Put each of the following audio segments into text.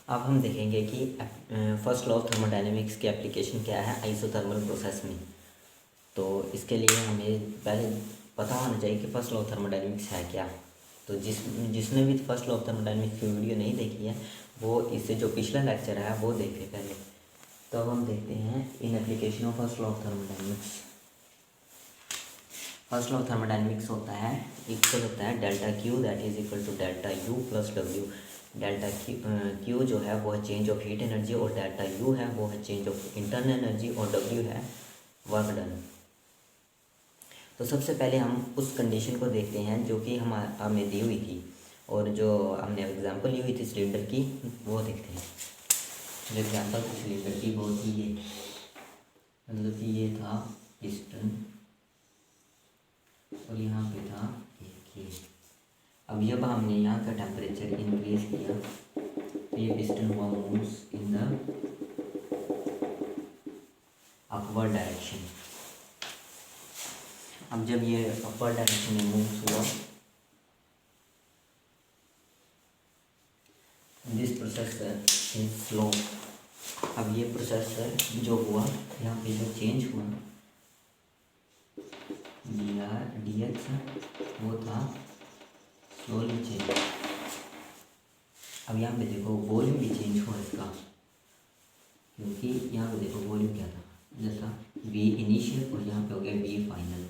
अब हम देखेंगे कि फर्स्ट लॉ ऑफ थर्मोडायनेमिक्स की एप्लीकेशन क्या है आइसोथर्मल प्रोसेस में। तो इसके लिए हमें पहले पता होना चाहिए कि फर्स्ट लॉ ऑफ थर्मोडायनेमिक्स है क्या। तो जिसने भी फर्स्ट लॉ ऑफ थर्मोडायनेमिक्स की वीडियो नहीं देखी है वो इससे जो पिछला लेक्चर है वो देखे पहले। तो अब हम देखते हैं in application of first law of thermodynamics. First law of thermodynamics होता है इक्वल होता है delta Q that is equal to delta U plus W. Delta Q जो है वो है चेंज ऑफ हीट एनर्जी और डेल्टा यू है वो है चेंज ऑफ इंटरनल एनर्जी और डब्ल्यू है वर्क डन। तो सबसे पहले हम उस कंडीशन को देखते हैं जो कि हमें दी हुई थी और जो हमने एग्जांपल ली हुई थी सिलेंडर की वो देखते हैं। जो एग्जांपल थी सिलेंडर की वो थी ये, मतलब कि ये था पिस्टन और यहाँ पे था एक ये। अब जब हमने यहाँ का टेम्परेचर इंक्रीज किया तो ये पिस्टन हुआ moves in the upward direction. अब जब ये अपवर्ड डायरेक्शन में मूव्स हुआ दिस प्रोसेस इज स्लो। अब ये प्रोसेस जो हुआ यहाँ पे जो चेंज हुआ डी एक्स वो था स्लोली चेंज। अब यहाँ पे देखो वॉल्यूम भी चेंज हुआ इसका, क्योंकि यहाँ पे देखो वॉल्यूम क्या था जैसा वी इनिशियल और यहाँ पे हो गया वी फाइनल।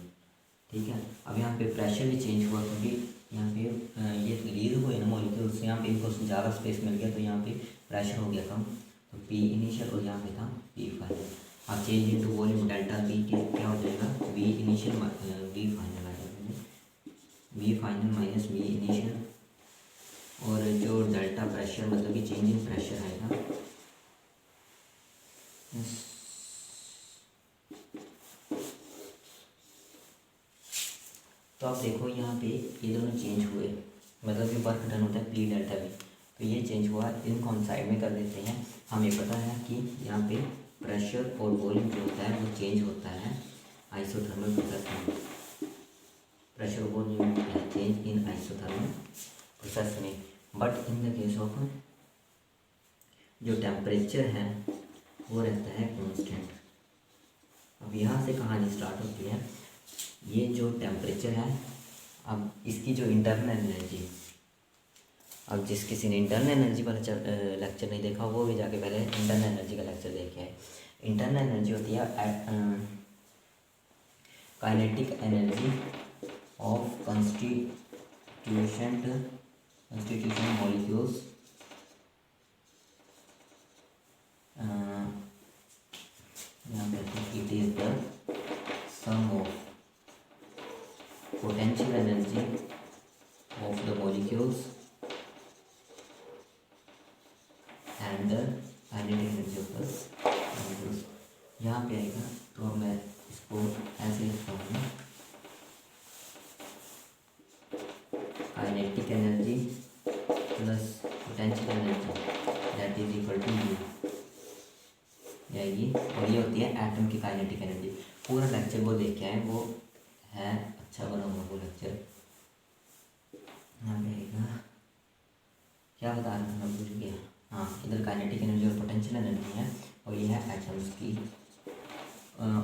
ठीक है। अब यहाँ पे प्रेशर भी चेंज हुआ क्योंकि यहाँ पे ये रिलीज हुए ना मॉलिक्यूल उससे यहाँ पे इनको ज़्यादा स्पेस मिल गया तो यहाँ पे प्रेशर हो गया कम। तो पी इनिशियल और यहाँ पे था पी फाइनल। अब change into volume delta V के क्या हो जाएगा वी इनिशियल वी फाइनल आ जाएगा, V final minus V initial. और जो डेल्टा प्रेशर मतलब कि चेंज इन प्रेशर आएगा तो आप देखो यहाँ पे ये दोनों चेंज हुए, मतलब कि वर्क डन होता है पी डेल्टा वी। तो ये चेंज हुआ, इनको हम साइड में कर देते हैं। हमें पता है कि यहाँ पे प्रेशर और वॉल्यूम जो होता है वो चेंज होता है आइसोथर्मल प्रोसेस में। Pressure volume change in isothermal process में, but in the case of जो टेम्परेचर है वो रहता है कांस्टेंट। अब यहाँ से कहानी स्टार्ट होती है। ये जो टेम्परेचर है, अब इसकी जो इंटरनल एनर्जी, अब जिस किसी ने इंटरनल एनर्जी वाला लेक्चर नहीं देखा वो भी जाके पहले इंटरनल एनर्जी का लेक्चर देखे है। इंटरनल एनर्जी होती है kinetic energy of constitution molecules यहाँ पे it is the sum of potential energy of the molecules and the kinetic energy of the molecules। यहाँ पे आएगा तो मैं इसको ऐसे लिखता हूँ kinetic energy plus potential energy that is equal to U जाएगी। और ये होती है एटम की काइनेटिक एनर्जी। पूरा लेक्चर वो देख के आए, वो है अच्छा बना हुआ वो लेक्चर। यहाँ पे आएगा क्या बता रहा था मैं भूल गया। हाँ, इधर काइनेटिक एनर्जी और पोटेंशियल एनर्जी है और ये है एटम्स की।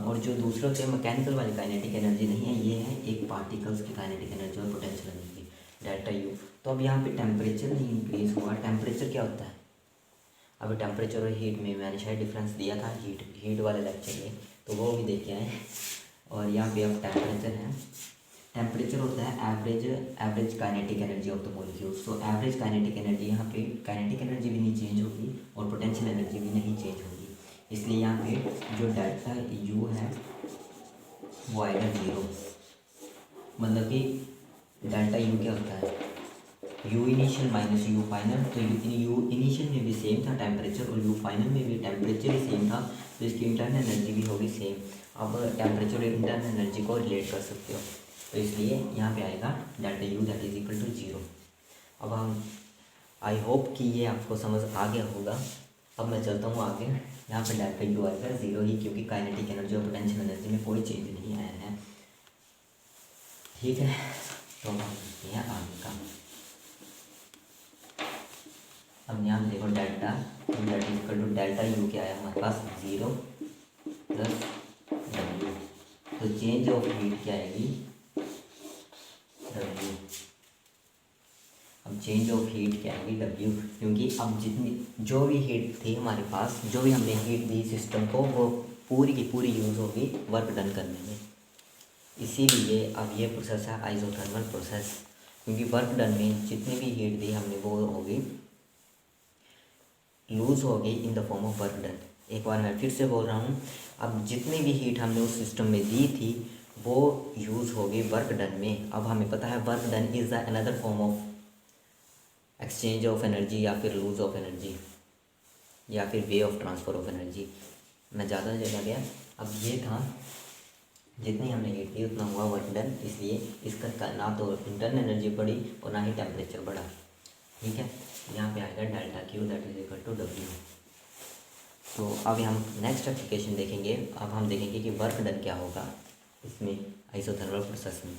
और जो दूसरा होते हैं मैकेनिकल वाली काइनेटिक एनर्जी नहीं है, ये है एक पार्टिकल्स की काइनेटिक एनर्जी और पोटेंशियल एनर्जी डेल्टा यू। तो अब यहाँ पे टेम्परेचर नहीं इंक्रीज हुआ। टेम्परेचर क्या होता है, अभी टेम्परेचर और हीट में मैंने शायद डिफरेंस दिया था हीट वाले लेक्चर में, तो वो भी देखे आए। और यहाँ पे अब टेम्परेचर है। टेम्परेचर होता है average kinetic energy of the molecules. तो एवरेज काइनेटिक एनर्जी, यहाँ पे काइनेटिक एनर्जी भी नहीं चेंज होगी और पोटेंशियल एनर्जी भी नहीं चेंज होगी, इसलिए यहाँ पे जो डेल्टा यू है वो आएगा जीरो। मतलब कि डेल्टा यू क्या होता है you initial minus you final. तो यू इनिशियल में भी सेम था टेम्परेचर और यू फाइनल में भी टेम्परेचर ही सेम था, तो इसकी इंटरनल एनर्जी भी होगी सेम। अब टेम्परेचर और इंटरनल एनर्जी को रिलेट कर सकते हो, तो इसलिए यहाँ पे आएगा delta U that is equal to zero. अब हम आई होप कि ये आपको समझ आ गया होगा। अब मैं चलता हूँ आगे। यहाँ पे डेल्टा यू आएगा जीरो ही, क्योंकि काइनेटिक एनर्जी और पोटेंशियल एनर्जी में कोई चेंज नहीं आया है। ठीक है, तो हम देखते हैं आगे का। अब यहाँ पे देखो delta that is equal to delta U क्या है हमारे पास 0 प्लस डब्ल्यू। तो चेंज ऑफ हीट क्या आएगी डब्ल्यू। अब चेंज ऑफ हीट क्या आएगी डब्ल्यू, क्योंकि अब जितनी जो भी हीट थी हमारे पास, जो भी हमने हीट दी सिस्टम को, वो पूरी की पूरी यूज़ होगी वर्क डन करने में। इसीलिए अब ये प्रोसेस है आइसोथर्मल प्रोसेस, क्योंकि वर्क डन में जितनी भी हीट दी हमने वो होगी लूज़ हो गई in the form of work done. एक बार मैं फिर से बोल रहा हूँ, अब जितनी भी हीट हमने उस सिस्टम में दी थी वो यूज़ हो गई वर्क डन में। अब हमें पता है work done is the another form of exchange of energy या फिर लूज ऑफ एनर्जी या फिर way of transfer of energy. मैं ज़्यादा चला गया। अब ये था जितनी हमने हीट दी उतना हुआ वर्क डन, इसलिए इसका ना तो इंटरनल एनर्जी बढ़ी और ना ही टेम्परेचर बढ़ा। ठीक है, यहाँ पे आएगा delta Q that is equal to W. तो अब हम नेक्स्ट एप्लीकेशन देखेंगे। अब हम देखेंगे कि वर्क डन क्या होगा इसमें आइसोथर्मल प्रोसेस में।